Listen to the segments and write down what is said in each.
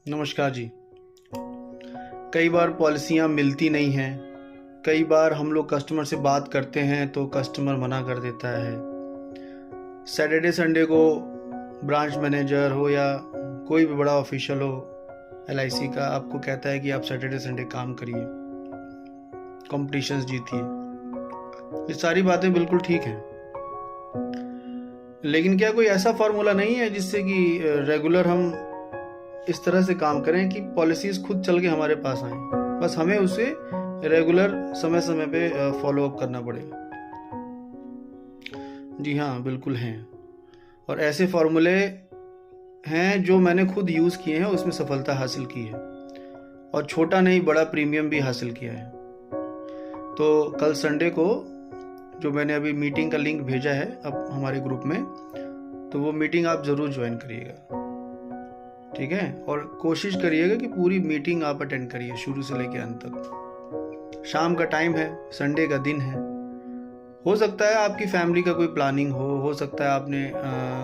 नमस्कार जी। कई बार पॉलिसियाँ मिलती नहीं हैं, कई बार हम लोग कस्टमर से बात करते हैं तो कस्टमर मना कर देता है। सैटरडे संडे को ब्रांच मैनेजर हो या कोई भी बड़ा ऑफिशियल हो एलआईसी का आपको कहता है कि आप सैटरडे संडे काम करिए, कॉम्पिटिशन्स जीतिए। ये सारी बातें बिल्कुल ठीक हैं, लेकिन क्या कोई ऐसा फार्मूला नहीं है जिससे कि रेगुलर हम इस तरह से काम करें कि पॉलिसीज़ खुद चल के हमारे पास आएँ? बस हमें उसे रेगुलर समय-समय पे फ़ॉलो अप करना पड़ेगा। जी हाँ, बिल्कुल हैं, और ऐसे फ़ॉर्मूले हैं जो मैंने खुद यूज़ किए हैं, उसमें सफलता हासिल की है और छोटा नहीं बड़ा प्रीमियम भी हासिल किया है। तो कल संडे को जो मैंने अभी मीटिंग का लिंक भेजा है अब हमारे ग्रुप में, तो वो मीटिंग आप ज़रूर ज्वाइन करिएगा, ठीक है? और कोशिश करिएगा कि पूरी मीटिंग आप अटेंड करिए शुरू से लेके अंत तक। शाम का टाइम है, संडे का दिन है, हो सकता है आपकी फैमिली का कोई प्लानिंग हो सकता है आपने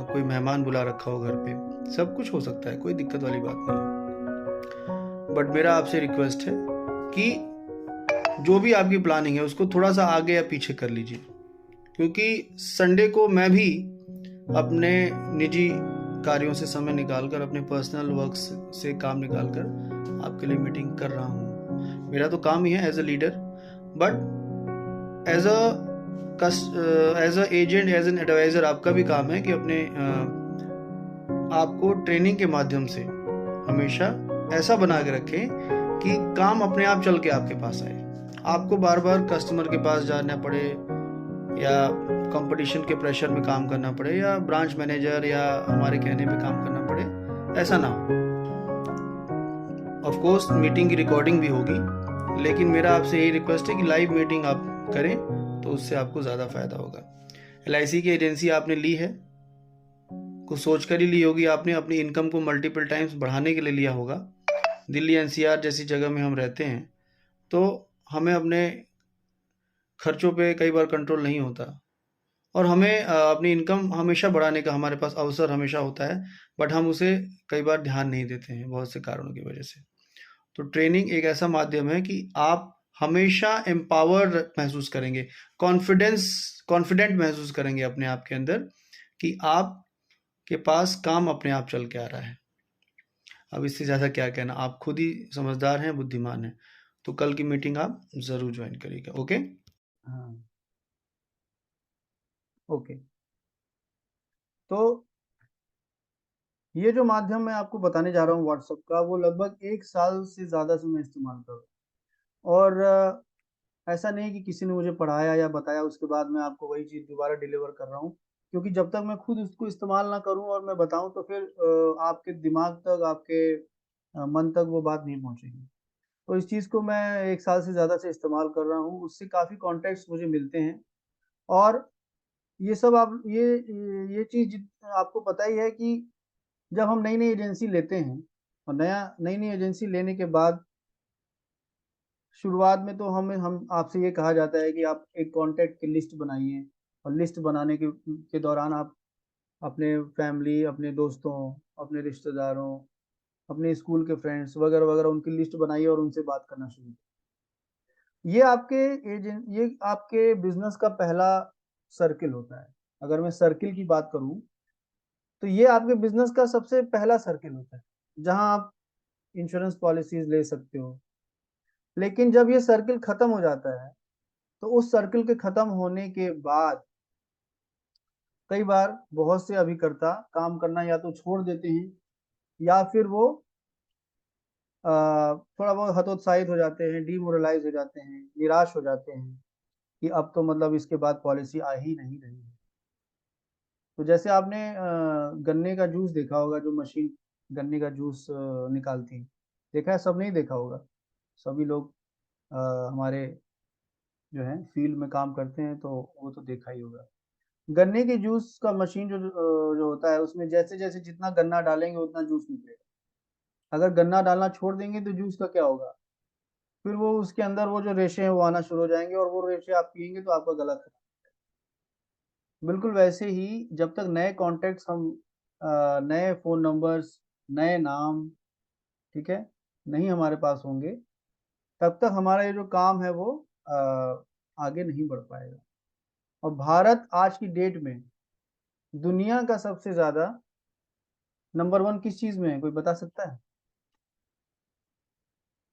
कोई मेहमान बुला रखा हो घर पे, सब कुछ हो सकता है, कोई दिक्कत वाली बात नहीं है। बट मेरा आपसे रिक्वेस्ट है कि जो भी आपकी प्लानिंग है उसको थोड़ा सा आगे या पीछे कर लीजिए, क्योंकि संडे को मैं भी अपने निजी कार्यों से समय निकालकर, अपने पर्सनल वर्क से काम निकालकर आपके लिए मीटिंग कर रहा हूँ। मेरा तो काम ही है as a leader, but as a agent, as an adviser आपका भी काम है कि अपने आपको ट्रेनिंग के माध्यम से हमेशा ऐसा बना के रखें कि काम अपने आप चल के आपके पास आए। आपको बार बार कस्टमर के पास जाना पड़े या कंपटीशन के प्रेशर में काम करना पड़े या ब्रांच मैनेजर या हमारे कहने पे काम करना पड़े, ऐसा ना हो। ऑफ कोर्स मीटिंग की रिकॉर्डिंग भी होगी, लेकिन मेरा आपसे यही रिक्वेस्ट है कि लाइव मीटिंग आप करें तो उससे आपको ज़्यादा फायदा होगा। एलआईसी की एजेंसी आपने ली है, कुछ सोच कर ही ली होगी आपने, अपनी इनकम को मल्टीपल टाइम्स बढ़ाने के लिए लिया होगा। दिल्ली एनसीआर जैसी जगह में हम रहते हैं तो हमें अपने खर्चों पे कई बार कंट्रोल नहीं होता, और हमें अपनी इनकम हमेशा बढ़ाने का हमारे पास अवसर हमेशा होता है, बट हम उसे कई बार ध्यान नहीं देते हैं बहुत से कारणों की वजह से। तो ट्रेनिंग एक ऐसा माध्यम है कि आप हमेशा एम्पावर्ड महसूस करेंगे, कॉन्फिडेंट महसूस करेंगे अपने आप के अंदर कि आपके पास काम अपने आप चल के आ रहा है। अब इससे ज़्यादा क्या कहना, आप खुद ही समझदार हैं, बुद्धिमान हैं। तो कल की मीटिंग आप ज़रूर ज्वाइन करिएगा, ओके? हाँ। ओके। तो ये जो माध्यम मैं आपको बताने जा रहा हूँ व्हाट्सएप का, वो लगभग 1 साल से ज़्यादा से मैं इस्तेमाल कर रहा हूँ। और ऐसा नहीं कि किसी ने मुझे पढ़ाया या बताया उसके बाद मैं आपको वही चीज़ दोबारा डिलीवर कर रहा हूँ। क्योंकि जब तक मैं खुद उसको इस्तेमाल ना करूँ और मैं बताऊँ तो फिर आपके दिमाग तक, आपके मन तक वो बात नहीं पहुँचेगी। तो इस चीज़ को मैं 1 साल से ज़्यादा से इस्तेमाल कर रहा हूँ, उससे काफ़ी कॉन्टेक्ट्स मुझे मिलते हैं। और ये सब आप ये चीज़ आपको पता ही है कि जब हम नई-नई एजेंसी लेते हैं और नई-नई एजेंसी लेने के बाद शुरुआत में तो हमें हम आपसे ये कहा जाता है कि आप एक कॉन्टैक्ट की लिस्ट बनाइए, और लिस्ट बनाने के दौरान आप अपने फैमिली, अपने दोस्तों, अपने रिश्तेदारों, अपने स्कूल के फ्रेंड्स वगैरह-वगैरह उनकी लिस्ट बनाइए और उनसे बात करना शुरू। ये आपके बिज़नेस का पहला सर्किल होता है। अगर मैं सर्किल की बात करूँ, तो ये आपके बिज़नेस का सबसे पहला सर्किल होता है, जहाँ आप इंश्योरेंस पॉलिसीज़ ले सकते हो। लेकिन जब ये सर्किल खत्म हो जाता है, तो उस सर्किल के खत्म होने के बाद कई बार बहुत से अभिकर्ता काम करना या तो छोड़ देते हैं या फिर वो अ, थोड़ा बहुत हतोत्साहित हो जाते हैं, डिमोरलाइज़ हो जाते हैं, निराश हो जाते हैं कि अब तो मतलब इसके बाद पॉलिसी आ ही नहीं रही है। तो जैसे आपने गन्ने का जूस देखा होगा, जो मशीन गन्ने का जूस निकालती है, देखा है? सब नहीं देखा होगा। सभी लोग अ, हमारे जो है फील्ड में काम करते हैं तो वो तो देखा ही होगा। गन्ने के जूस का मशीन जो होता है उसमें जैसे-जैसे जितना गन्ना डालेंगे उतना जूस निकलेगा। अगर गन्ना डालना छोड़ देंगे तो जूस का क्या होगा? फिर वो उसके अंदर वो जो रेशे हैं वो आना शुरू हो जाएँगे और वो रेशे आप पिएँगे तो आपका गला खराब। बिल्कुल वैसे ही जब तक नए कॉन्टैक्ट्स हम नए फ़ोन नंबर्स, नए नाम, ठीक है, नहीं हमारे पास होंगे, तब तक हमारा ये जो काम है वो आगे नहीं बढ़ पाएगा। और भारत आज की डेट में दुनिया का सबसे ज्यादा नंबर 1 किस चीज में है, कोई बता सकता है?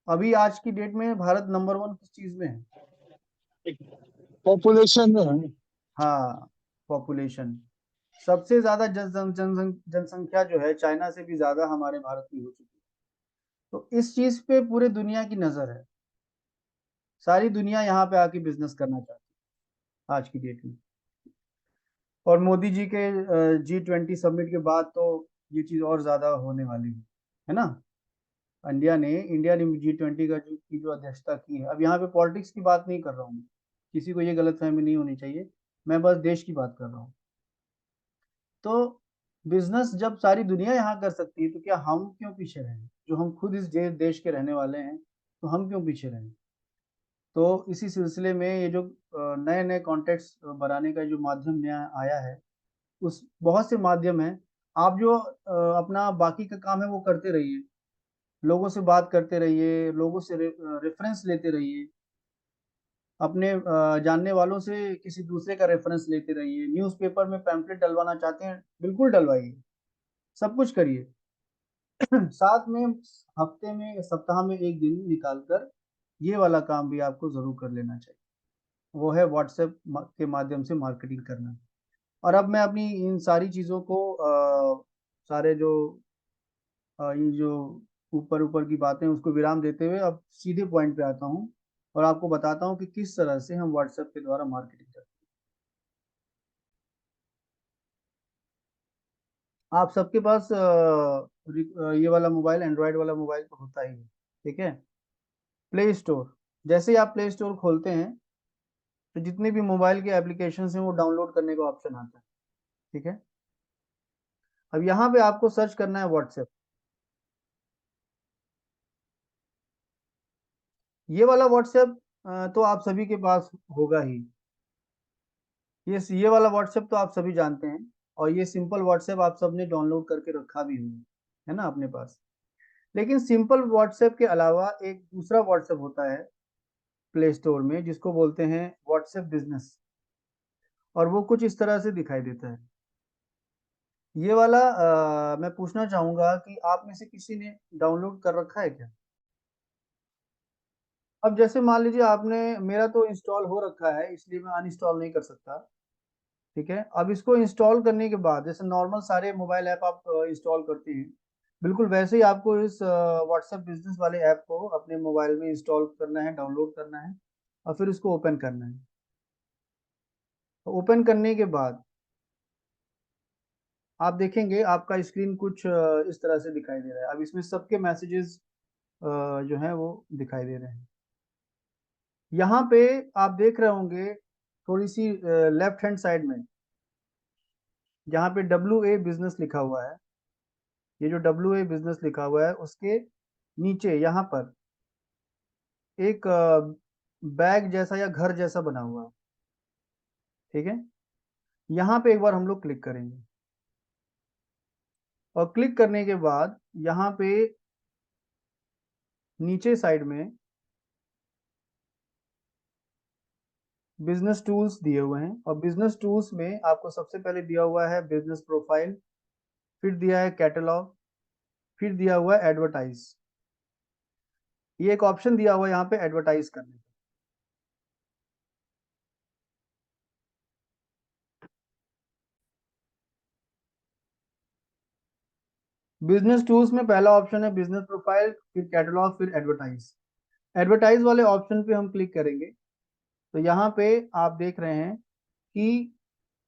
अभी आज की डेट में भारत नंबर 1 किस चीज में है? पॉपुलेशन में है। हाँ, पॉपुलेशन। सबसे ज्यादा जनसंख्या जो है चाइना से भी ज्यादा हमारे भारत की हो चुकी है। तो इस चीज पे पूरे दुनिया की नजर है, सारी दुनिया यहाँ पे आके बिजनेस करना चाहती है आज की डेट में। और मोदी जी के G20 समिट के बाद तो ये चीज और ज्यादा होने वाली है ना। इंडिया ने G20 का की जो अध्यक्षता की है, अब यहाँ पे पॉलिटिक्स की बात नहीं कर रहा हूँ, किसी को ये गलतफहमी नहीं होनी चाहिए, मैं बस देश की बात कर रहा हूँ। तो बिजनेस जब सारी दुनिया यहाँ कर सकती है तो क्या हम क्यों पीछे रहें, जो हम खुद इस देश के रहने वाले हैं, तो हम क्यों पीछे रहें। तो इसी सिलसिले में ये जो नए नए कॉन्टेक्ट्स बनाने का जो माध्यम नया आया है, उस बहुत से माध्यम है। आप जो अपना बाकी का काम है वो करते रहिए, लोगों से बात करते रहिए, लोगों से रेफरेंस लेते रहिए, अपने जानने वालों से किसी दूसरे का रेफरेंस लेते रहिए, न्यूज़पेपर में पैम्पलेट डलवाना चाहते हैं बिल्कुल डलवाइए, सब कुछ करिए। साथ में हफ्ते में सप्ताह में एक दिन निकाल कर ये वाला काम भी आपको जरूर कर लेना चाहिए, वो है व्हाट्सएप के माध्यम से मार्केटिंग करना। और अब मैं अपनी इन सारी चीज़ों को सारे जो ये जो ऊपर ऊपर की बातें उसको विराम देते हुए अब सीधे पॉइंट पे आता हूँ और आपको बताता हूँ कि किस तरह से हम व्हाट्सएप के द्वारा मार्केटिंग करते हैं। आप सबके पास ये वाला मोबाइल, एंड्रॉयड वाला मोबाइल तो होता ही है, ठीक है। प्ले स्टोर, जैसे ही आप प्ले स्टोर खोलते हैं तो जितने भी मोबाइल के एप्लीकेशन हैं वो डाउनलोड करने का ऑप्शन आता है, ठीक है। अब यहाँ पे आपको सर्च करना है व्हाट्सएप। ये वाला व्हाट्सएप तो आप सभी के पास होगा ही, ये वाला व्हाट्सएप तो आप सभी जानते हैं, और ये सिंपल व्हाट्सएप आप सबने डाउनलोड करके रखा भी हुआ है ना अपने पास। लेकिन सिंपल व्हाट्सएप के अलावा एक दूसरा व्हाट्सएप होता है प्ले स्टोर में, जिसको बोलते हैं व्हाट्सएप बिजनेस, और वो कुछ इस तरह से दिखाई देता है। ये वाला मैं पूछना चाहूंगा कि आप में से किसी ने डाउनलोड कर रखा है क्या? अब जैसे मान लीजिए आपने, मेरा तो इंस्टॉल हो रखा है इसलिए मैं अनइंस्टॉल नहीं कर सकता, ठीक है। अब इसको इंस्टॉल करने के बाद जैसे नॉर्मल सारे मोबाइल ऐप आप इंस्टॉल करते हैं, बिल्कुल वैसे ही आपको इस व्हाट्सएप बिजनेस वाले ऐप को अपने मोबाइल में इंस्टॉल करना है, डाउनलोड करना है, और फिर उसको ओपन करना है। ओपन करने के बाद आप देखेंगे आपका स्क्रीन कुछ इस तरह से दिखाई दे रहा है। अब इसमें सबके मैसेजेस जो हैं वो दिखाई दे रहे हैं। यहाँ पे आप देख रहे होंगे थोड़ी सी लेफ्ट हैंड साइड में जहाँ पे WA बिजनेस लिखा हुआ है, ये जो WA बिजनेस लिखा हुआ है उसके नीचे यहाँ पर एक बैग जैसा या घर जैसा बना हुआ है, ठीक है। यहाँ पे एक बार हम लोग क्लिक करेंगे, और क्लिक करने के बाद यहाँ पे नीचे साइड में बिजनेस टूल्स दिए हुए हैं, और बिजनेस टूल्स में आपको सबसे पहले दिया हुआ है बिजनेस प्रोफाइल, फिर दिया है कैटलॉग, फिर दिया हुआ है एडवर्टाइज। ये एक ऑप्शन दिया हुआ है यहाँ पे एडवर्टाइज करने का। बिजनेस टूल्स में पहला ऑप्शन है बिजनेस प्रोफाइल, फिर कैटलॉग, फिर एडवर्टाइज। एडवर्टाइज वाले ऑप्शन पे हम क्लिक करेंगे तो यहाँ पे आप देख रहे हैं कि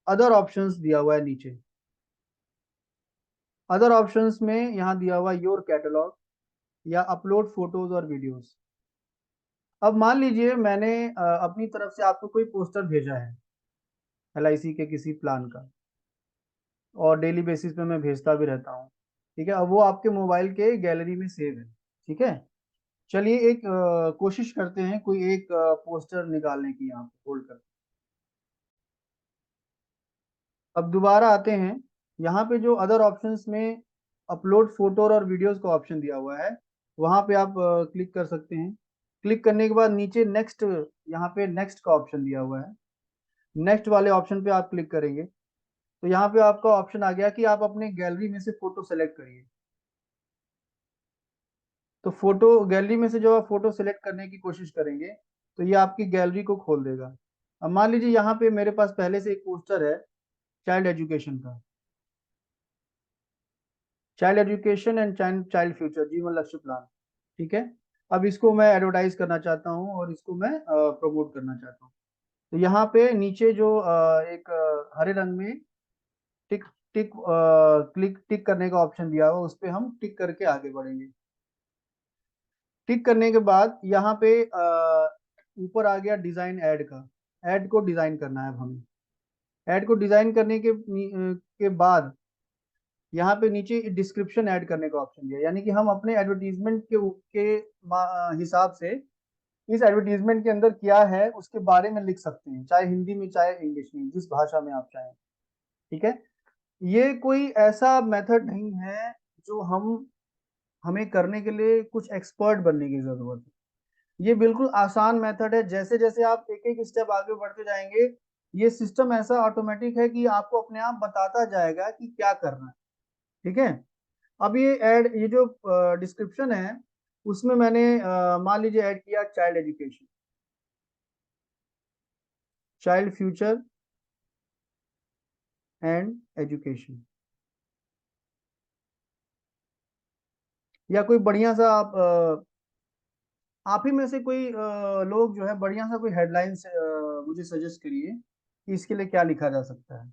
अदर ऑप्शंस दिया हुआ है नीचे। अदर ऑप्शंस में यहाँ दिया हुआ है योर कैटलॉग या अपलोड फोटोज और वीडियोस। अब मान लीजिए मैंने अपनी तरफ से आपको कोई पोस्टर भेजा है LIC के किसी प्लान का, और डेली बेसिस पे मैं भेजता भी रहता हूँ, ठीक है। अब वो आपके मोबाइल के गैलरी में सेव है, ठीक है। चलिए एक कोशिश करते हैं कोई एक पोस्टर निकालने की, यहाँ पे होल्ड कर। अब दोबारा आते हैं, यहाँ पे जो अदर ऑप्शंस में अपलोड फोटो और वीडियोस का ऑप्शन दिया हुआ है, वहां पे आप क्लिक कर सकते हैं। क्लिक करने के बाद नीचे नेक्स्ट, यहाँ पे नेक्स्ट का ऑप्शन दिया हुआ है। नेक्स्ट वाले ऑप्शन पे आप क्लिक करेंगे तो यहाँ पे आपका ऑप्शन आ गया कि आप अपने गैलरी में से फोटो सेलेक्ट करिए। तो फोटो गैलरी में से जो आप फोटो सेलेक्ट करने की कोशिश करेंगे तो ये आपकी गैलरी को खोल देगा। अब मान लीजिए यहाँ पे मेरे पास पहले से एक पोस्टर है चाइल्ड एजुकेशन का, child education and child future जीवन लक्ष्य प्लान। ठीक है, अब इसको मैं एडवर्टाइज करना चाहता हूँ और इसको मैं प्रमोट करना चाहता हूँ। तो यहाँ पे नीचे जो एक हरे रंग में टिक टिक क्लिक टिक करने का ऑप्शन दिया हुआ, उस पर हम टिक करके आगे बढ़ेंगे। टिक करने के बाद यहाँ पे ऊपर आ गया डिजाइन ऐड का। ऐड को डिजाइन करना है अब हमें। ऐड को डिजाइन करने के बाद यहाँ पे नीचे डिस्क्रिप्शन ऐड करने का ऑप्शन दिया, यानी कि हम अपने एडवर्टीजमेंट के हिसाब से इस एडवर्टीजमेंट के अंदर क्या है उसके बारे में लिख सकते हैं, चाहे हिंदी में चाहे इंग्लिश में, जिस भाषा में आप चाहें। ठीक है, ये कोई ऐसा मेथड नहीं है जो हमें करने के लिए कुछ एक्सपर्ट बनने की जरूरत है। ये बिल्कुल आसान मेथड है। जैसे जैसे आप एक एक स्टेप आगे बढ़ते जाएंगे ये सिस्टम ऐसा ऑटोमेटिक है कि आपको अपने आप बताता जाएगा कि क्या करना है। ठीक है, अब ये जो डिस्क्रिप्शन है उसमें मैंने मान लीजिए ऐड किया child education, child future and education, या कोई बढ़िया सा आप ही में से कोई लोग जो है बढ़िया सा कोई हेडलाइंस मुझे सजेस्ट करिए कि इसके लिए क्या लिखा जा सकता है।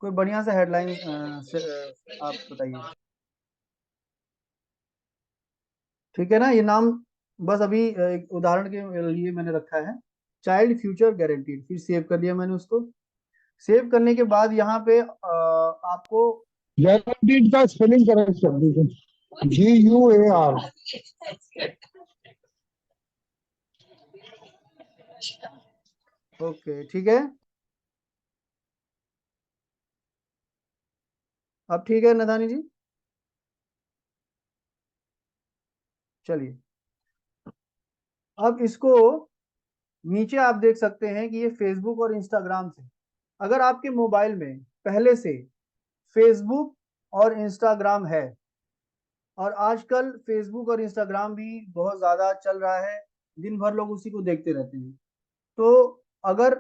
कोई बढ़िया सा हेडलाइन आप बताइए। ठीक है ना, ये नाम बस अभी एक उदाहरण के लिए मैंने रखा है, चाइल्ड फ्यूचर गारंटीड। फिर सेव कर लिया मैंने उसको। सेव करने के बाद यहाँ पे आपको गारंटीड का स्पेलिंग करेक्ट कर दीजिए, GUAR। ओके ठीक है, अब ठीक है नदानी जी, चलिए। अब इसको नीचे आप देख सकते हैं कि ये फेसबुक और इंस्टाग्राम से, अगर आपके मोबाइल में पहले से फेसबुक और इंस्टाग्राम है, और आजकल फेसबुक और इंस्टाग्राम भी बहुत ज्यादा चल रहा है, दिन भर लोग उसी को देखते रहते हैं, तो अगर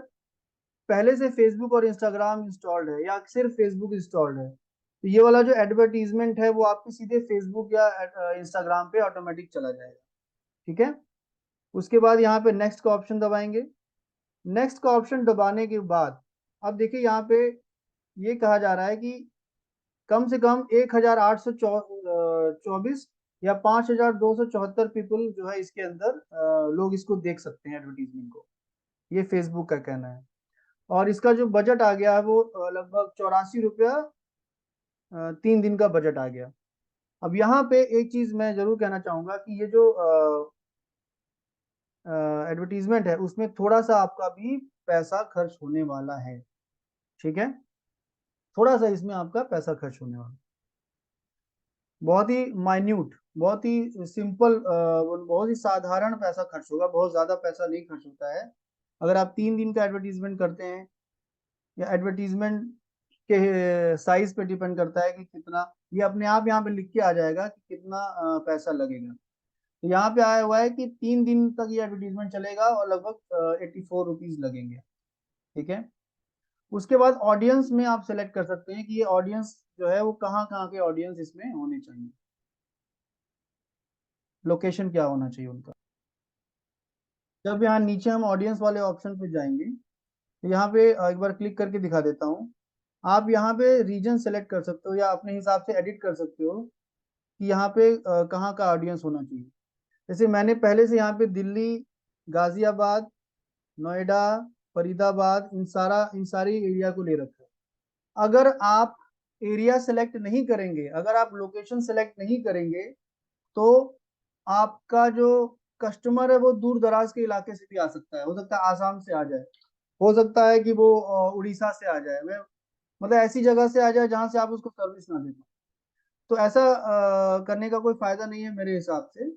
पहले से फेसबुक और इंस्टाग्राम इंस्टॉल्ड है या सिर्फ फेसबुक इंस्टॉल्ड है तो ये वाला जो एडवर्टीजमेंट है वो आपके सीधे फेसबुक या इंस्टाग्राम पे ऑटोमेटिक चला जाएगा। ठीक है, उसके बाद यहाँ पे नेक्स्ट का ऑप्शन दबाएंगे। नेक्स्ट का ऑप्शन दबाने के बाद अब देखिए यहाँ पे ये कहा जा रहा है कि कम से कम 1824 या 5274 पीपल जो है इसके अंदर लोग इसको देख सकते हैं एडवर्टीजमेंट को, ये फेसबुक का कहना है। और इसका जो बजट आ गया है वो लगभग 84 रुपया 3 दिन का बजट आ गया। अब यहाँ पे एक चीज मैं जरूर कहना चाहूंगा कि ये जो एडवर्टीजमेंट है उसमें थोड़ा सा आपका भी पैसा खर्च होने वाला है। ठीक है, थोड़ा सा इसमें आपका पैसा खर्च होने वाला है। बहुत ही माइन्यूट, बहुत ही सिंपल, बहुत ही साधारण पैसा खर्च होगा, बहुत ज्यादा पैसा नहीं खर्च होता है। अगर आप 3 दिन का एडवर्टीजमेंट करते हैं, या एडवर्टीजमेंट के साइज पे डिपेंड करता है कि कितना, ये अपने आप यहाँ पे लिख के आ जाएगा कि कितना पैसा लगेगा। तो यहाँ पे आया हुआ है कि 3 दिन तक ये एडवर्टीजमेंट चलेगा और लगभग 84 रुपीज लगेंगे। ठीक है, उसके बाद ऑडियंस में आप सेलेक्ट कर सकते हैं कि ये ऑडियंस जो है वो कहाँ कहाँ के ऑडियंस इसमें होने चाहिए, लोकेशन क्या होना चाहिए उनका। जब यहाँ नीचे हम ऑडियंस वाले ऑप्शन पे जाएंगे तो यहाँ पे एक बार क्लिक करके दिखा देता हूँ। आप यहाँ पे रीजन सेलेक्ट कर सकते हो या अपने हिसाब से एडिट कर सकते हो कि यहाँ पे कहाँ का ऑडियंस होना चाहिए। जैसे मैंने पहले से यहाँ पे दिल्ली, गाजियाबाद, नोएडा, फरीदाबाद, इन सारी एरिया को ले रखा है। अगर आप एरिया सेलेक्ट नहीं करेंगे, अगर आप लोकेशन सेलेक्ट नहीं करेंगे तो आपका जो कस्टमर है वो दूर दराज के इलाके से भी आ सकता है, हो सकता है आसाम से आ जाए, हो सकता है कि वो उड़ीसा से आ जाए, मैं मतलब ऐसी जगह से आ जाए जहां से आप उसको सर्विस ना दे पाए। तो ऐसा करने का कोई फायदा नहीं है मेरे हिसाब से।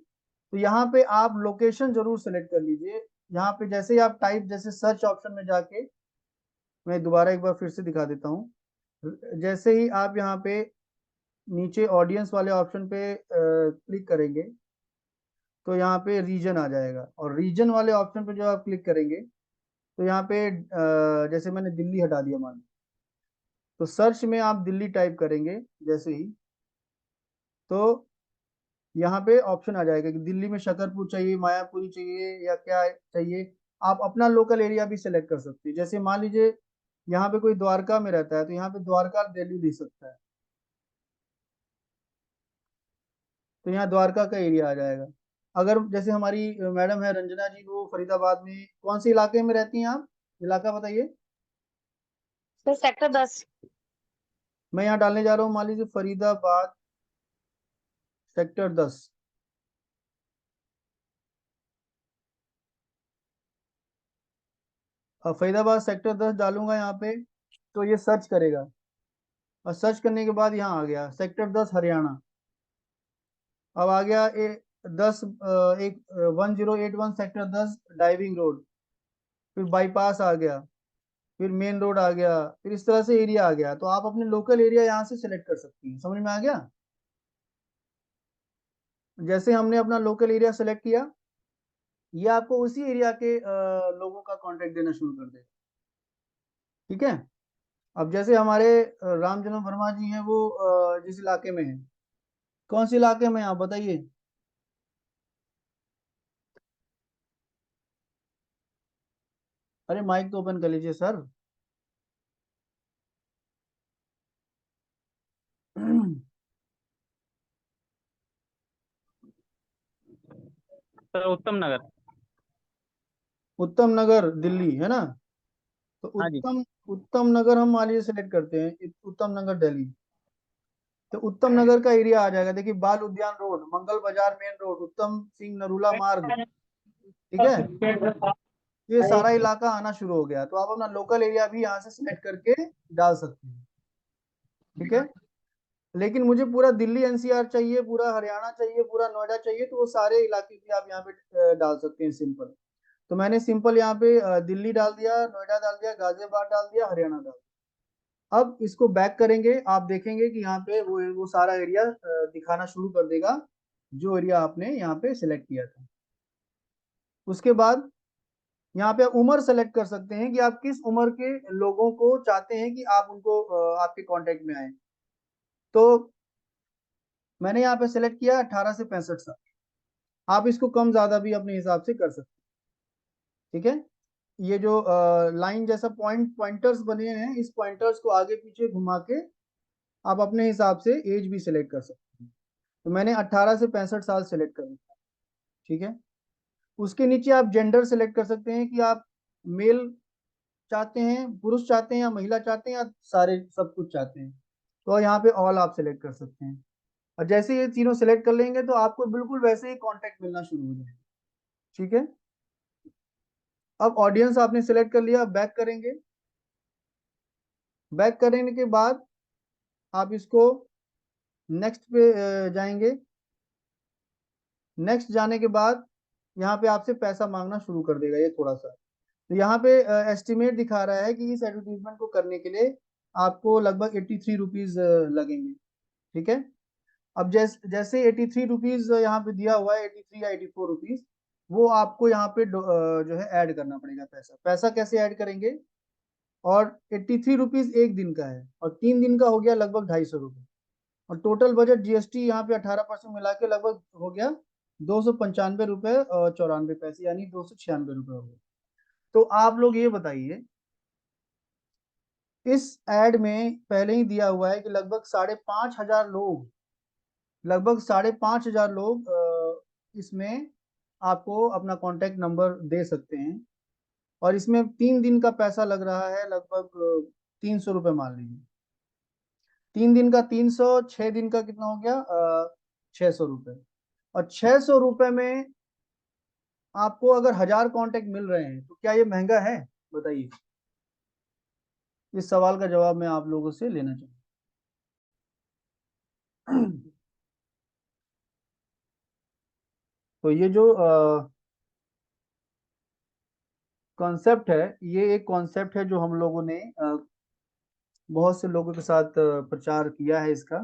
तो यहाँ पे आप लोकेशन जरूर सेलेक्ट कर लीजिए। यहाँ पे जैसे ही आप टाइप, जैसे सर्च ऑप्शन में जाके, मैं दोबारा एक बार फिर से दिखा देता हूँ। जैसे ही आप यहाँ पे नीचे ऑडियंस वाले ऑप्शन पे क्लिक करेंगे तो यहाँ पे रीजन आ जाएगा, और रीजन वाले ऑप्शन पे जो आप क्लिक करेंगे तो यहाँ पे जैसे मैंने दिल्ली हटा दिया मान लो, तो सर्च में आप दिल्ली टाइप करेंगे जैसे ही, तो यहाँ पे ऑप्शन आ जाएगा कि दिल्ली में शकरपुर चाहिए, मायापुरी चाहिए, या क्या चाहिए। आप अपना लोकल एरिया भी सिलेक्ट कर सकते हैं। जैसे मान लीजिए यहाँ पे कोई द्वारका में रहता है तो यहाँ पे द्वारका दिल्ली लिख सकता है, तो यहाँ द्वारका का एरिया आ जाएगा। अगर जैसे हमारी मैडम है रंजना जी, वो फरीदाबाद में कौन से इलाके में रहती हैं आप, इलाका बताइए। Sir sector 10। मैं यहाँ डालने जा रहा हूँ, मान लीजिए फरीदाबाद सेक्टर 10। अब फरीदाबाद सेक्टर 10 डालूंगा यहाँ पे, तो ये सर्च करेगा, और सर्च करने के बाद यहाँ आ गया सेक्टर 10 हरियाणा। अब आ गया 1081 सेक्टर 10 डाइविंग रोड, फिर बाईपास आ गया, फिर मेन रोड आ गया, फिर इस तरह से एरिया आ गया। तो आप अपने लोकल एरिया यहाँ से सिलेक्ट कर सकती हैं। समझ में आ गया। जैसे हमने अपना लोकल एरिया सेलेक्ट किया, ये आपको उसी एरिया के लोगों का कांटेक्ट देना शुरू कर देगा। ठीक है। अब जैसे हमारे राम जन्म वर्मा जी हैं, वो जिस इलाके में है, कौन से इलाके में हैं आप बताइए। अरे माइक तो ओपन कर लीजिए सर। सर उत्तम नगर। उत्तम नगर दिल्ली है ना। तो हाँ जी। उत्तम उत्तम नगर हम मान लीजिए सेलेक्ट करते हैं, उत्तम नगर दिल्ली। तो उत्तम नगर का एरिया आ जाएगा। देखिए, बाल उद्यान रोड, मंगल बाजार मेन रोड, उत्तम सिंह नरूला मार्ग। ठीक है। ये सारा इलाका आना शुरू हो गया। तो आप अपना लोकल एरिया भी यहाँ से सिलेक्ट करके डाल सकते हैं। ठीक है। लेकिन मुझे पूरा दिल्ली एनसीआर चाहिए, पूरा हरियाणा चाहिए, पूरा नोएडा चाहिए, तो वो सारे इलाके भी आप यहाँ पे डाल सकते हैं सिंपल। तो मैंने सिंपल यहाँ पे दिल्ली डाल दिया, नोएडा डाल दिया, गाजियाबाद डाल दिया, हरियाणा डाल दिया। अब इसको बैक करेंगे, आप देखेंगे कि यहाँ पे वो सारा एरिया दिखाना शुरू कर देगा, जो एरिया आपने यहाँ पे सिलेक्ट किया था। उसके बाद यहाँ पे उम्र सेलेक्ट कर सकते हैं कि आप किस उम्र के लोगों को चाहते हैं कि आप उनको आपके कांटेक्ट में आए। तो मैंने यहाँ पे सेलेक्ट किया 18 से 65 साल। आप इसको कम ज्यादा भी अपने हिसाब से कर सकते हैं। ठीक है। ये जो लाइन जैसा पॉइंटर्स बने हैं, इस पॉइंटर्स को आगे पीछे घुमा के आप अपने हिसाब से एज भी सिलेक्ट कर सकते हैं। तो मैंने 18 से 65 साल सेलेक्ट कर लिया। ठीक है। उसके नीचे आप जेंडर सेलेक्ट कर सकते हैं कि आप मेल चाहते हैं, पुरुष चाहते हैं, या महिला चाहते हैं, या सारे सब कुछ चाहते हैं। तो यहाँ पे ऑल आप सेलेक्ट कर सकते हैं। और जैसे ये तीनों सेलेक्ट कर लेंगे तो आपको बिल्कुल वैसे ही कांटेक्ट मिलना शुरू हो जाएगा। ठीक है। अब ऑडियंस आपने सेलेक्ट कर लिया, बैक करेंगे। बैक करने के बाद आप इसको नेक्स्ट पे जाएंगे। नेक्स्ट जाने के बाद यहाँ पे आपसे पैसा मांगना शुरू कर देगा ये थोड़ा सा। तो यहाँ पे एस्टिमेट दिखा रहा है कि इस एडवर्टीजमेंट को करने के लिए आपको लगभग 83 रुपीज लगेंगे। ठीक है। अब जैसे 83 रुपीज यहाँ पे दिया हुआ है, 83 या 84 रुपीज, वो आपको यहाँ पे जो है ऐड करना पड़ेगा। पैसा पैसा कैसे ऐड करेंगे। और 83 रुपीज एक दिन का है, और 3 दिन का हो गया लगभग 250 रुपये। और टोटल बजट जीएसटी यहाँ पे 18% मिला के लगभग हो गया 295 रुपये और 94 पैसे, यानी 296 रुपये हो गए। तो आप लोग ये बताइए, इस एड में पहले ही दिया हुआ है कि लगभग 5,500 लोग इसमें आपको अपना कांटेक्ट नंबर दे सकते हैं। और इसमें 3 दिन का पैसा लग रहा है लगभग 300 रुपये मान लीजिए। 3 दिन का 300, 6 दिन का कितना हो गया 600 रुपये। और 600 रुपये में आपको अगर 1,000 कांटेक्ट मिल रहे हैं तो क्या ये महंगा है, बताइए। इस सवाल का जवाब मैं आप लोगों से लेना चाहूंगा। तो ये जो कॉन्सेप्ट है, ये एक कॉन्सेप्ट है जो हम लोगों ने बहुत से लोगों के साथ प्रचार किया है इसका,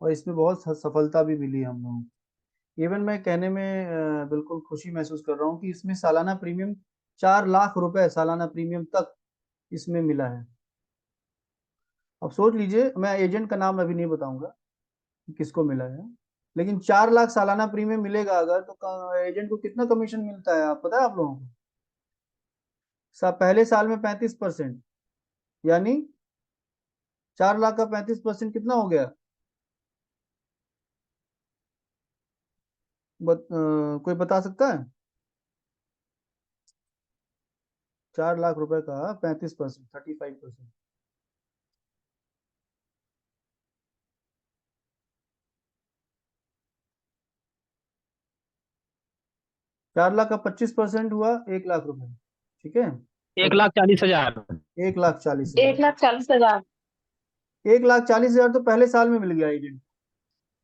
और इसमें बहुत सफलता भी मिली है हम लोगों को। इवन मैं कहने में बिल्कुल खुशी महसूस कर रहा हूँ कि इसमें सालाना प्रीमियम 4 लाख रुपए सालाना प्रीमियम तक इसमें मिला है। अब सोच लीजिए, मैं एजेंट का नाम अभी नहीं बताऊंगा कि किसको मिला है, लेकिन 4 लाख सालाना प्रीमियम मिलेगा अगर, तो एजेंट को कितना कमीशन मिलता है आप पता है आप लोगों को? पहले साल में 35%, यानी 4 लाख का 35% कितना हो गया? कोई बता सकता है? 4 लाख रुपए का 35%, 35%। 4 लाख का 25% हुआ 1 लाख रुपए, ठीक है? 1,40,000। 1,40,000। 1,40,000। 1,40,000 तो पहले साल में मिल गया एजेंट,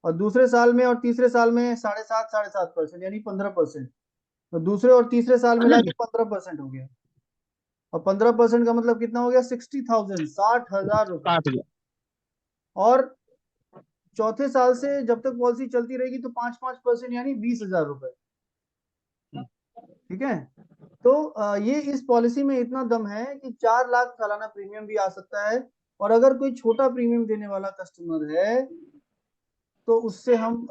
और दूसरे साल में और तीसरे साल में 7.5% यानी 15%। तो दूसरे और तीसरे साल मिला के 15% हो गया, और 15% का मतलब कितना हो गया? 60,000, 60,000 रुपए। 60,000। और चौथे साल से जब तक पॉलिसी चलती रहेगी तो 5% यानी 20,000 रुपए, ठीक है? तो ये इस पॉलिसी में इतना दम है कि 4 लाख सालाना प्रीमियम भी आ सकता है, और अगर कोई छोटा प्रीमियम देने वाला कस्टमर है तो उससे हम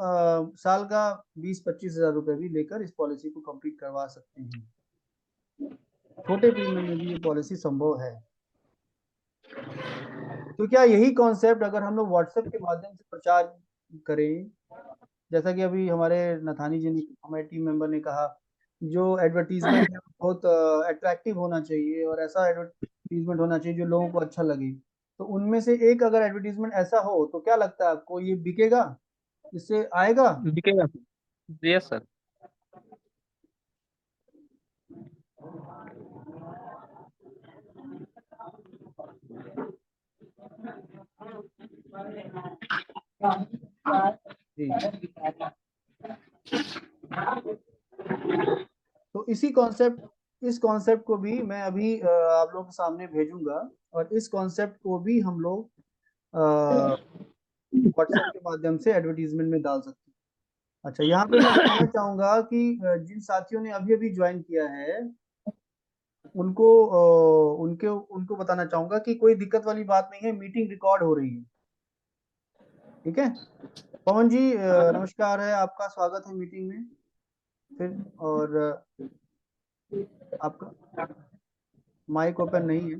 साल का 20-25 हजार रुपए भी लेकर इस पॉलिसी को कंप्लीट करवा सकते हैं। छोटे प्रीमियम में भी ये पॉलिसी संभव है। तो क्या यही कॉन्सेप्ट अगर हम लोग व्हाट्सएप के माध्यम से प्रचार करें, जैसा कि अभी हमारे नथानी जी ने, हमारे टीम मेंबर ने कहा, जो एडवर्टीजमेंट है वो बहुत अट्रैक्टिव होना चाहिए, और ऐसा एडवर्टीजमेंट होना चाहिए जो लोगों को अच्छा लगे, तो उनमें से एक अगर एडवर्टीजमेंट ऐसा हो तो क्या लगता है आपको, ये बिकेगा? इससे आएगा? बिकेगा। Yes sir. जी। तो इस कॉन्सेप्ट को भी मैं अभी आप लोगों के सामने भेजूंगा, और इस कॉन्सेप्ट को भी हम लोग व्हाट्सएप के माध्यम से एडवर्टीजमेंट में डाल सकते हैं। अच्छा, यहाँ पे मैं बताना चाहूंगा कि जिन साथियों ने अभी अभी ज्वाइन किया है उनको उनके उनको बताना चाहूंगा कि कोई दिक्कत वाली बात नहीं है, मीटिंग रिकॉर्ड हो रही है, ठीक है? पवन जी नमस्कार है, आपका स्वागत है मीटिंग में फिर। और आपका माइक ओपन नहीं है।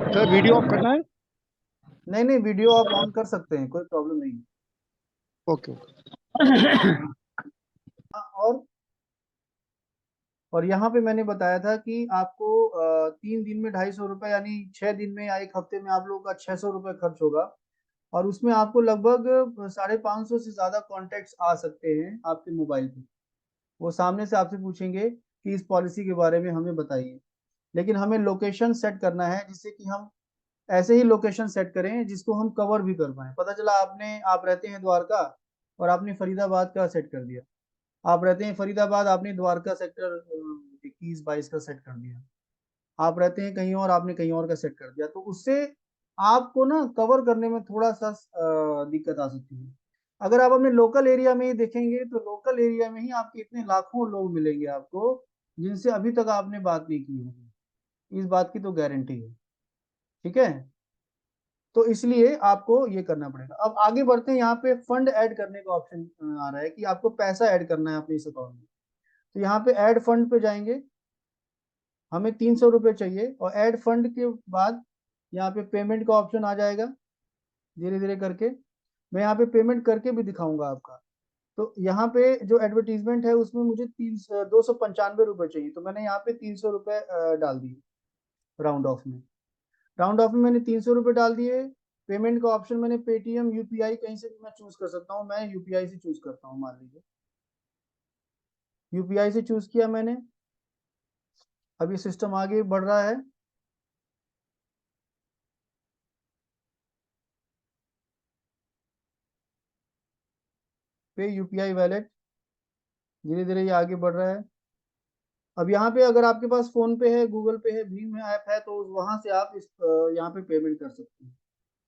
सर वीडियो ऑफ करना है? नहीं नहीं, वीडियो आप ऑन कर सकते हैं, कोई प्रॉब्लम नहीं है। ओके। हाँ, और यहाँ पे मैंने बताया था कि आपको 3 दिन में 250 रुपए, यानी 6 दिन में या एक हफ्ते में आप लोगों का 600 रुपए खर्च होगा, और उसमें आपको लगभग 550 से ज्यादा कॉन्टेक्ट्स आ सकते हैं आपके मोबाइल पे। वो सामने से आपसे पूछेंगे कि इस पॉलिसी के बारे में हमें बताइए, लेकिन हमें लोकेशन सेट करना है, जिससे कि हम ऐसे ही लोकेशन सेट करें जिसको हम कवर भी कर पाए। पता चला आप रहते हैं द्वारका और आपने फरीदाबाद का सेट कर दिया, आप रहते हैं फरीदाबाद, आपने द्वारका सेक्टर 21-22 का सेट कर दिया, आप रहते हैं कहीं और, आपने कहीं और का सेट कर दिया, तो उससे आपको ना कवर करने में थोड़ा सा दिक्कत आ सकती है। अगर आप अपने लोकल एरिया में ही देखेंगे तो लोकल एरिया में ही आपके इतने लाखों लोग मिलेंगे आपको जिनसे अभी तक आपने बात नहीं की होगी, इस बात की तो गारंटी है, ठीक है? तो इसलिए आपको ये करना पड़ेगा। अब आगे बढ़ते हैं, यहाँ पे फंड ऐड करने का ऑप्शन आ रहा है कि आपको पैसा ऐड करना है अपने इस अकाउंट में। तो यहाँ पे ऐड फंड पे जाएंगे, हमें 300 रुपये चाहिए, और ऐड फंड के बाद यहाँ पे पेमेंट का ऑप्शन आ जाएगा। धीरे धीरे करके मैं यहाँ पे पेमेंट करके भी दिखाऊंगा आपका। तो यहाँ पे जो एडवर्टीजमेंट है उसमें मुझे 295 रुपये चाहिए, तो मैंने यहाँ पे 300 रुपये डाल दिए राउंड ऑफ में। राउंड ऑफ में मैंने 300 रुपये डाल दिए। पेमेंट का ऑप्शन मैंने पेटीएम, यूपीआई कहीं से भी मैं चूज कर सकता हूँ, मैं यूपीआई से चूज करता हूँ, मान लीजिए यूपीआई से चूज किया मैंने। अभी सिस्टम आगे बढ़ रहा है। पे यूपीआई वैलेट, धीरे धीरे ये आगे बढ़ रहा है। अब यहाँ पे अगर आपके पास फोन पे है, गूगल पे है, भीम ऐप है, तो वहां से आप इस यहाँ पे पेमेंट कर सकते हैं।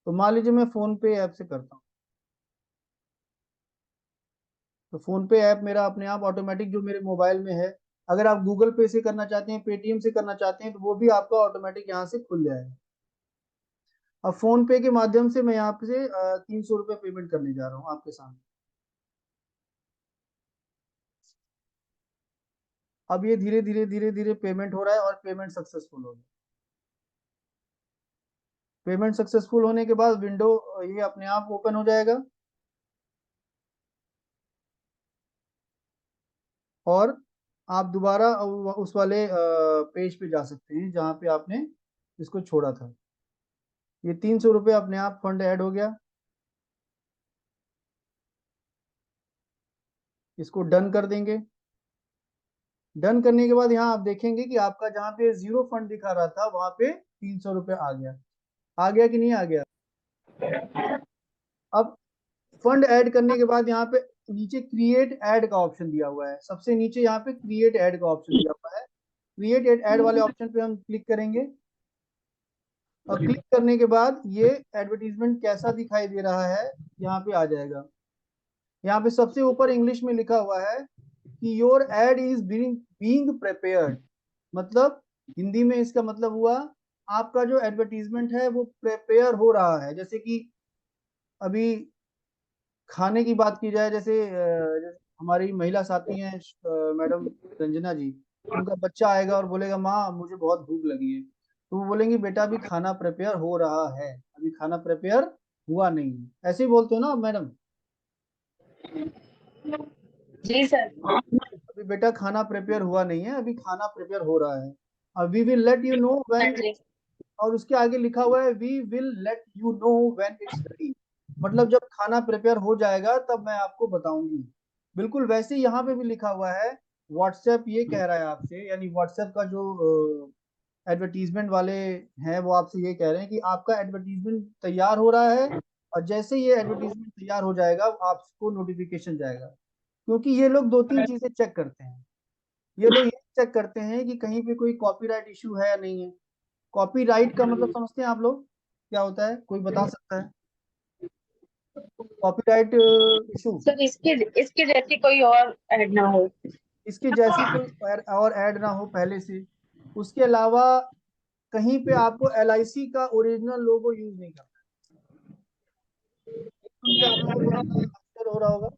तो मान लीजिए मैं फोन पे ऐप से करता हूँ, तो फोन पे ऐप मेरा अपने आप ऑटोमेटिक जो मेरे मोबाइल में है, अगर आप गूगल पे से करना चाहते हैं, पेटीएम से करना चाहते हैं, तो वो भी आपका ऑटोमेटिक यहाँ से खुल जाएगा। अब फोन पे के माध्यम से मैं यहाँ पे से 300 रुपये पेमेंट करने जा रहा हूँ आपके सामने। अब ये धीरे धीरे धीरे धीरे पेमेंट हो रहा है और पेमेंट सक्सेसफुल हो गया। पेमेंट सक्सेसफुल होने के बाद विंडो ये अपने आप ओपन हो जाएगा और आप दोबारा उस वाले पेज पे जा सकते हैं जहाँ पे आपने इसको छोड़ा था। ये 300 रुपये अपने आप फंड ऐड हो गया। इसको डन कर देंगे। डन करने के बाद यहाँ आप देखेंगे कि आपका जहाँ पे 0 फंड दिखा रहा था वहां पे 300 रुपये आ गया। आ गया कि नहीं आ गया? अब फंड ऐड करने के बाद यहाँ पे नीचे क्रिएट ऐड का ऑप्शन दिया हुआ है, सबसे नीचे यहाँ पे क्रिएट ऐड का ऑप्शन दिया हुआ है। क्रिएट ऐड वाले ऑप्शन पे हम क्लिक करेंगे और क्लिक करने के बाद ये एडवर्टीजमेंट कैसा दिखाई दे रहा है यहाँ पे आ जाएगा। यहाँ पे सबसे ऊपर इंग्लिश में लिखा हुआ है कि your add is being prepared, मतलब हिंदी में इसका मतलब हुआ आपका जो एडवर्टीजमेंट है वो प्रिपेयर हो रहा है। जैसे कि अभी खाने की बात की जाए, जैसे हमारी महिला साथी हैं मैडम रंजना जी, उनका बच्चा आएगा और बोलेगा माँ मुझे बहुत भूख लगी है, तो वो बोलेंगे बेटा अभी खाना प्रिपेयर हो रहा है, अभी खाना प्रिपेयर हुआ नहीं है। ऐसे ही बोलते हो ना मैडम? जी सर। अभी बेटा खाना प्रिपेयर हुआ नहीं है, अभी खाना प्रिपेयर हो रहा है। अब we will let you know हाँ व्हेन, जी। और उसके आगे लिखा हुआ है we will let you know when it's ready, मतलब जब खाना प्रिपेयर हो जाएगा तब मैं आपको बताऊंगी। बिल्कुल वैसे ही यहाँ पे भी लिखा हुआ है। व्हाट्सएप ये कह रहा है आपसे, यानी व्हाट्सएप का जो एडवर्टीजमेंट वाले हैं वो आपसे ये कह रहे हैं कि आपका एडवर्टीजमेंट तैयार हो रहा है, और जैसे ये एडवर्टीजमेंट तैयार हो जाएगा आपको नोटिफिकेशन जाएगा। क्योंकि ये लोग 2-3 चीजें चेक करते हैं। ये लोग ये चेक करते हैं कि कहीं पे कोई कॉपीराइट इशू है या नहीं है। कॉपीराइट का मतलब समझते हैं आप लोग क्या होता है? कोई बता सकता है कॉपीराइट इशू? सर इसकी इसकी जैसी कोई और ऐड ना हो। इसके जैसी कोई और ऐड ना हो पहले से। उसके अलावा कहीं पे आपको एलआईसी का ओरिजिनल लोगो यूज नहीं करना है। सुन के आप लोगों को थोड़ा आश्चर्य हो रहा होगा।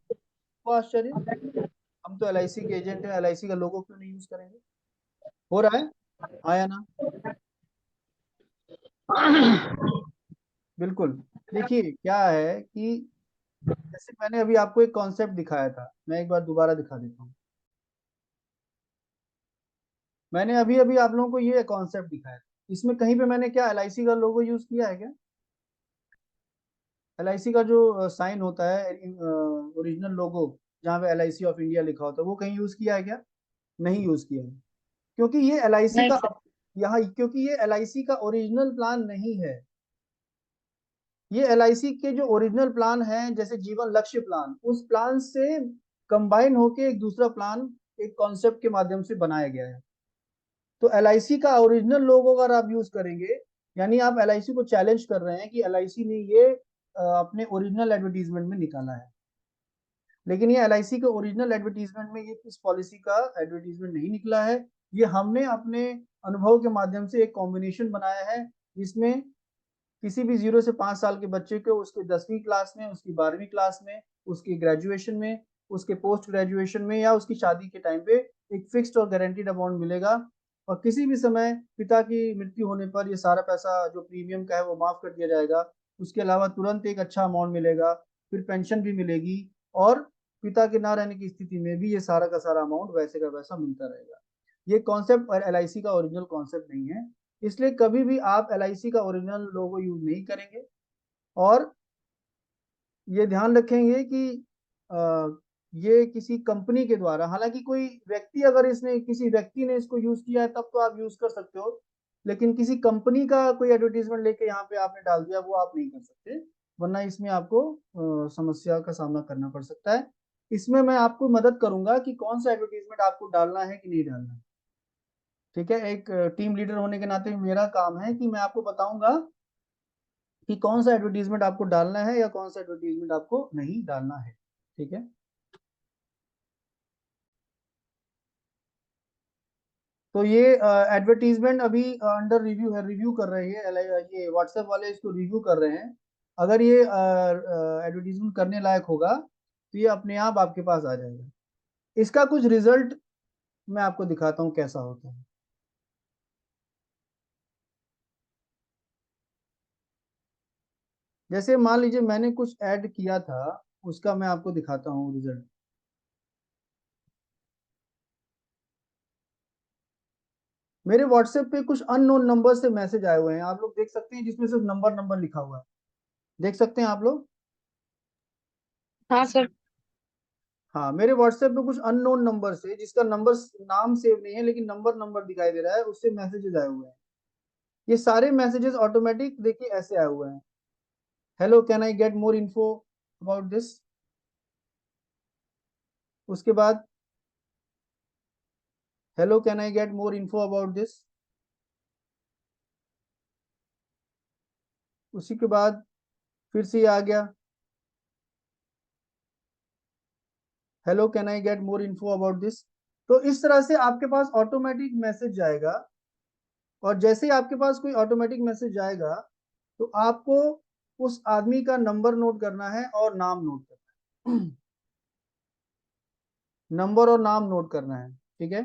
वो आश्चर्य, हम तो एलआईसी के एजेंट हैं, एलआईसी का लोगो क्यों नहीं यूज करेंगे? हो रहा है, आया ना? बिल्कुल। देखिए क्या है कि जैसे मैंने अभी आपको एक कॉन्सेप्ट दिखाया था, मैं एक बार दोबारा दिखा देता हूँ। मैंने अभी अभी आप लोगों को ये कॉन्सेप्ट दिखाया था, इसमें कहीं पे मैंने क्या एलआईसी का लोगो यूज किया है क्या? एलआईसी का जो साइन होता है, ओरिजिनल लोगो जहाँ पे एलआईसी ऑफ इंडिया लिखा होता है, वो कहीं यूज किया है क्या? नहीं यूज किया है। क्योंकि ये एलआईसी नहीं का सर। यहाँ, क्योंकि ये एलआईसी का ओरिजिनल प्लान नहीं है। ये एलआईसी के जो ओरिजिनल प्लान है, जैसे जीवन लक्ष्य प्लान, उस प्लान से कंबाइन होके एक दूसरा प्लान एक कॉन्सेप्ट के माध्यम से बनाया गया है। तो एलआईसी का ओरिजिनल लोगो अगर आप यूज करेंगे, यानी आप एलआईसी को चैलेंज कर रहे हैं कि एलआईसी ने ये अपने ओरिजिनल एडवर्टीजमेंट में निकाला है। लेकिन ये एलआईसी के ओरिजिनल एडवर्टीजमेंट में ये इस पॉलिसी का एडवर्टीजमेंट नहीं निकला है। ये हमने अपने अनुभव के माध्यम से एक कॉम्बिनेशन बनाया है, जिसमें किसी भी 0 से 5 साल के बच्चे को उसके 10वीं क्लास में, उसकी 12वीं क्लास में, उसकी ग्रेजुएशन में, उसके पोस्ट ग्रेजुएशन में या उसकी शादी के टाइम पे एक फिक्स्ड और गारंटीड अमाउंट मिलेगा। और किसी भी समय पिता की मृत्यु होने पर ये सारा पैसा जो प्रीमियम का है वो माफ कर दिया जाएगा। उसके अलावा तुरंत एक अच्छा अमाउंट मिलेगा, फिर पेंशन भी मिलेगी, और पिता के ना रहने की स्थिति में भी ये सारा का सारा अमाउंट वैसे का वैसा मिलता रहेगा। ये कॉन्सेप्ट एलआईसी का ओरिजिनल कॉन्सेप्ट नहीं है, इसलिए कभी भी आप एलआईसी का ओरिजिनल लोगो यूज नहीं करेंगे। और ये ध्यान रखेंगे कि ये किसी कंपनी के द्वारा, हालांकि कोई व्यक्ति अगर इसने किसी व्यक्ति ने इसको यूज किया है तब तो आप यूज कर सकते हो, लेकिन किसी कंपनी का कोई एडवर्टीजमेंट लेके यहाँ पे आपने डाल दिया वो आप नहीं कर सकते, वरना इसमें आपको समस्या का सामना करना पड़ सकता है। इसमें मैं आपको मदद करूंगा कि कौन सा एडवर्टीजमेंट आपको डालना है कि नहीं डालना है। ठीक है, एक टीम लीडर होने के नाते मेरा काम है कि मैं आपको बताऊंगा कि कौन सा एडवर्टीजमेंट आपको डालना है या कौन सा एडवर्टीजमेंट आपको नहीं डालना है। ठीक है, तो ये एडवर्टीजमेंट अभी अंडर रिव्यू है, रिव्यू कर रहे हैं ये व्हाट्सएप वाले इसको रिव्यू कर रहे हैं। अगर ये एडवर्टीजमेंट करने लायक होगा तो ये अपने आप आपके पास आ जाएगा। इसका कुछ रिजल्ट मैं आपको दिखाता हूँ कैसा होता है। जैसे मान लीजिए मैंने कुछ ऐड किया था, उसका मैं आपको दिखाता हूँ रिजल्ट। मेरे व्हाट्सएप पे कुछ अननोन नंबर से मैसेज आए हुए हैं, आप लोग देख सकते हैं, जिसमें सिर्फ नंबर नंबर लिखा हुआ है। देख सकते हैं आप लोग? हाँ सर। हाँ, मेरे व्हाट्सएप पे कुछ अननोन नंबर से, जिसका नंबर नाम सेव नहीं है लेकिन नंबर नंबर दिखाई दे रहा है, उससे मैसेजेस आए हुए हैं। ये सारे मैसेजेस ऑटोमेटिक देखिए ऐसे आए हुए हैं। Hello, can I get more info about this. उसके बाद hello, can I get more info about this. उसी के बाद फिर से ये आ गया, hello, can I get more info about this. तो इस तरह से आपके पास ऑटोमेटिक मैसेज जाएगा, और जैसे ही आपके पास कोई ऑटोमेटिक मैसेज जाएगा तो आपको उस आदमी का नंबर नोट करना है और नाम नोट करना है। नंबर और नाम नोट करना है। ठीक है,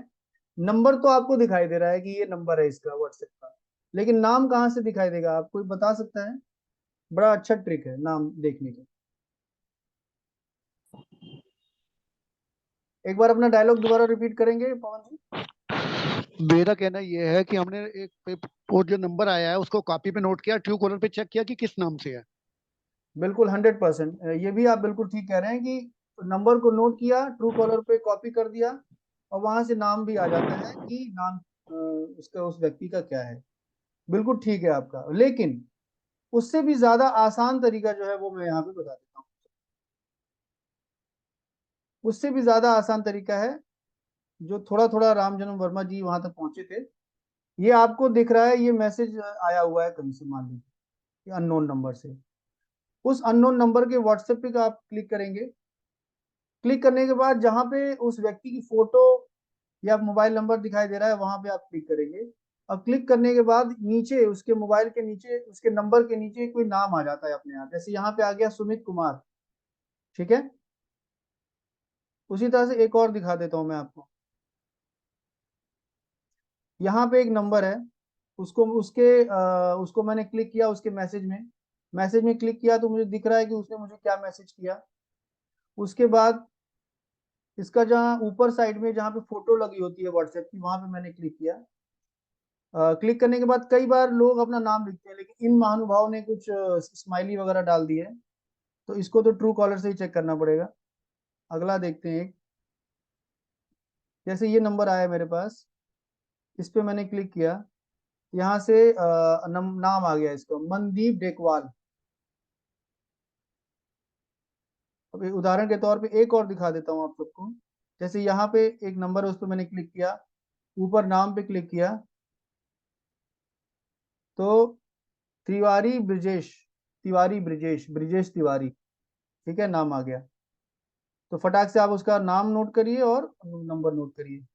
नंबर तो आपको दिखाई दे रहा है कि ये नंबर है इसका व्हाट्सएप का, लेकिन नाम कहाँ से दिखाई देगा, आप कोई बता सकता है? बड़ा अच्छा ट्रिक है नाम देखने का। एक बार अपना डायलॉग दोबारा रिपीट करेंगे पवन जी? मेरा कहना यह है कि हमने वो जो नंबर आया है उसको कॉपी पे नोट किया, ट्रू कॉलर पे चेक किया कि किस नाम से है। बिल्कुल 100%, ये भी आप बिल्कुल ठीक कह रहे हैं कि नंबर को नोट किया, ट्रू कॉलर पे कॉपी कर दिया, और वहां से नाम भी आ जाता है कि नाम उसका, उस व्यक्ति का क्या है। बिल्कुल ठीक है आपका, लेकिन उससे भी ज्यादा आसान तरीका जो है वो मैं यहाँ पे बता देता हूँ। उससे भी ज्यादा आसान तरीका है, जो थोड़ा थोड़ा राम जन्म वर्मा जी वहां तक पहुंचे थे। ये आपको दिख रहा है, ये मैसेज आया हुआ है कहीं से, मान लीजिए अननोन नंबर से। उस अननोन नंबर के व्हाट्सएप पे का आप क्लिक करेंगे। क्लिक करने के बाद जहां पे उस व्यक्ति की फोटो या मोबाइल नंबर दिखाई दे रहा है वहां पे आप क्लिक करेंगे। अब क्लिक करने के बाद नीचे उसके मोबाइल के नीचे, उसके नंबर के नीचे कोई नाम आ जाता है अपने आप, जैसे यहाँ पे आ गया सुमित कुमार। ठीक है, उसी तरह से एक और दिखा देता हूं मैं आपको। यहाँ पे एक नंबर है, उसको मैंने क्लिक किया, उसके मैसेज में क्लिक किया तो मुझे दिख रहा है कि उसने मुझे क्या मैसेज किया। उसके बाद इसका जहाँ ऊपर साइड में जहाँ पे फोटो लगी होती है व्हाट्सएप की, वहां पे मैंने क्लिक किया। क्लिक करने के बाद कई बार लोग अपना नाम लिखते हैं, लेकिन इन महानुभाव ने कुछ स्माइली वगैरह डाल दी है, तो इसको तो ट्रू कॉलर से ही चेक करना पड़ेगा। अगला देखते हैं एक, जैसे ये नंबर आया मेरे पास, इस पे मैंने क्लिक किया, यहाँ से नाम आ गया इसका, मनदीप डेकवाल। अब एक उदाहरण के तौर पे एक और दिखा देता हूँ आप सबको। जैसे यहाँ पे एक नंबर है, उस पर मैंने क्लिक किया, ऊपर नाम पे क्लिक किया, तो तिवारी ब्रिजेश, ब्रिजेश तिवारी। ठीक है, नाम आ गया। तो फटाक से आप उसका नाम नोट करिए और नंबर नोट करिए।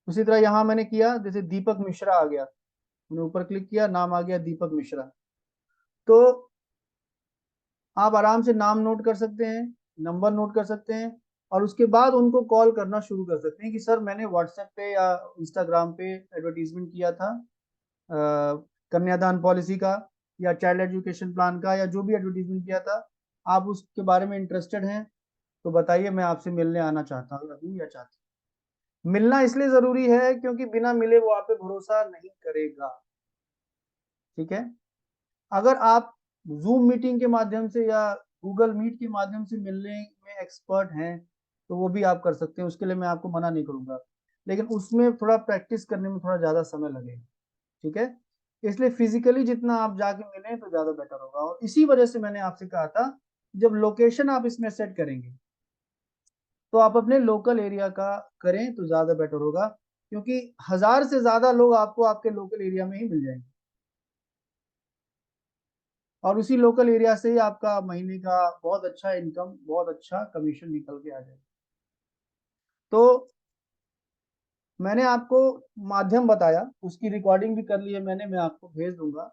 उसी तरह यहाँ मैंने किया, जैसे दीपक मिश्रा आ गया, मैंने ऊपर क्लिक किया, नाम आ गया दीपक मिश्रा। तो आप आराम से नाम नोट कर सकते हैं, नंबर नोट कर सकते हैं, और उसके बाद उनको कॉल करना शुरू कर सकते हैं कि सर मैंने व्हाट्सएप पे या इंस्टाग्राम पे एडवर्टीजमेंट किया था कन्यादान पॉलिसी का या चाइल्ड एजुकेशन प्लान का, या जो भी एडवर्टीजमेंट किया था, आप उसके बारे में इंटरेस्टेड हैं तो बताइए, मैं आपसे मिलने आना चाहता हूँ या चाहती हूँ। मिलना इसलिए जरूरी है क्योंकि बिना मिले वो आप पे भरोसा नहीं करेगा। ठीक है, अगर आप जूम मीटिंग के माध्यम से या गूगल मीट के माध्यम से मिलने में एक्सपर्ट हैं तो वो भी आप कर सकते हैं, उसके लिए मैं आपको मना नहीं करूंगा, लेकिन उसमें थोड़ा प्रैक्टिस करने में थोड़ा ज्यादा समय लगेगा। ठीक है, इसलिए फिजिकली जितना आप जाके मिलें तो ज्यादा बेटर होगा, और इसी वजह से मैंने आपसे कहा था जब लोकेशन आप इसमें सेट करेंगे तो आप अपने लोकल एरिया का करें तो ज्यादा बेटर होगा, क्योंकि 1000 से ज्यादा लोग आपको आपके लोकल एरिया में ही मिल जाएंगे और उसी लोकल एरिया से ही आपका महीने का बहुत अच्छा इनकम, बहुत अच्छा कमीशन निकल के आ जाएगा। तो मैंने आपको माध्यम बताया, उसकी रिकॉर्डिंग भी कर ली है मैंने, मैं आपको भेज दूंगा।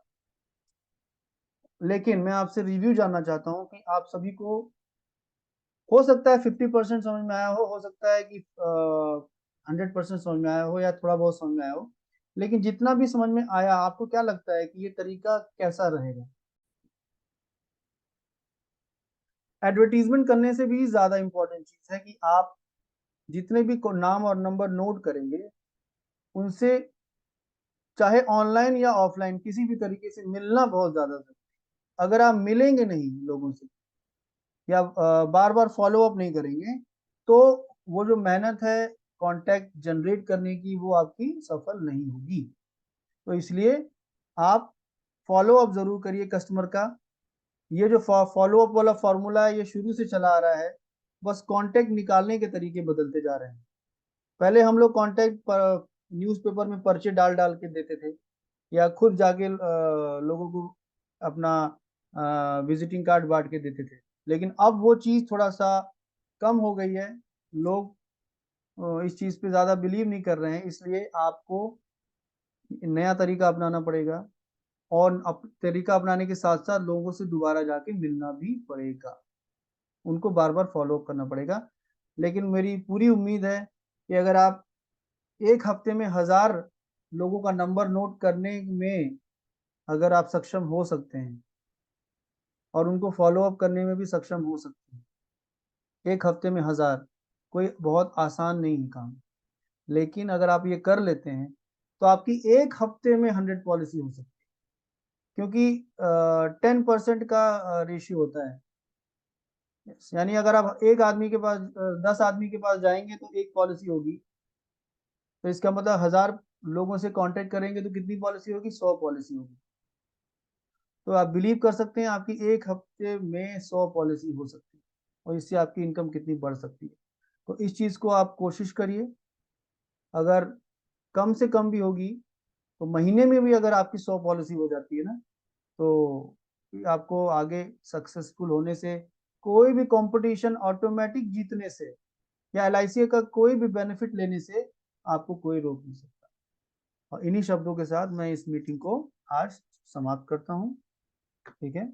लेकिन मैं आपसे रिव्यू जानना चाहता हूँ कि आप सभी को हो सकता है 50% समझ में आया हो सकता है कि 100% समझ में आया हो या थोड़ा बहुत समझ में आया हो, लेकिन जितना भी समझ में आया आपको क्या लगता है कि ये तरीका कैसा रहेगा? एडवर्टीजमेंट करने से भी ज्यादा इंपॉर्टेंट चीज है कि आप जितने भी नाम और नंबर नोट करेंगे उनसे चाहे ऑनलाइन या ऑफलाइन किसी भी तरीके से मिलना बहुत ज्यादा जरूरी है। अगर आप मिलेंगे नहीं लोगों से या बार बार फॉलो अप नहीं करेंगे तो वो जो मेहनत है कांटेक्ट जनरेट करने की वो आपकी सफल नहीं होगी। तो इसलिए आप फॉलो अप जरूर करिए कस्टमर का। ये जो फॉलो अप वाला फॉर्मूला है ये शुरू से चला आ रहा है, बस कांटेक्ट निकालने के तरीके बदलते जा रहे हैं। पहले हम लोग कांटेक्ट पर न्यूज़पेपर में पर्चे डाल डाल के देते थे या खुद जाके लोगों को अपना विजिटिंग कार्ड बांट के देते थे, लेकिन अब वो चीज़ थोड़ा सा कम हो गई है। लोग इस चीज़ पे ज़्यादा बिलीव नहीं कर रहे हैं, इसलिए आपको नया तरीका अपनाना पड़ेगा और तरीका अपनाने के साथ साथ लोगों से दोबारा जाके मिलना भी पड़ेगा, उनको बार बार फॉलो अप करना पड़ेगा। लेकिन मेरी पूरी उम्मीद है कि अगर आप एक हफ्ते में 1000 लोगों का नंबर नोट करने में अगर आप सक्षम हो सकते हैं और उनको फॉलो अप करने में भी सक्षम हो सकते हैं, एक हफ्ते में 1000 कोई बहुत आसान नहीं है काम, लेकिन अगर आप ये कर लेते हैं तो आपकी एक हफ्ते में 100 पॉलिसी हो सकती है, क्योंकि 10% का रेशियो होता है। यानी अगर आप एक आदमी के पास 10 आदमी के पास जाएंगे तो एक पॉलिसी होगी, तो इसका मतलब 1000 लोगों से कांटेक्ट करेंगे तो कितनी पॉलिसी होगी? 100 पॉलिसी होगी। तो आप बिलीव कर सकते हैं आपकी एक हफ्ते में 100 पॉलिसी हो सकती है और इससे आपकी इनकम कितनी बढ़ सकती है। तो इस चीज को आप कोशिश करिए। अगर कम से कम भी होगी तो महीने में भी अगर आपकी 100 पॉलिसी हो जाती है ना, तो आपको आगे सक्सेसफुल होने से, कोई भी कंपटीशन ऑटोमेटिक जीतने से या LIC का कोई भी बेनिफिट लेने से आपको कोई रोक नहीं सकता। और इन्हीं शब्दों के साथ मैं इस मीटिंग को आज समाप्त करता हूँ। ठीक है।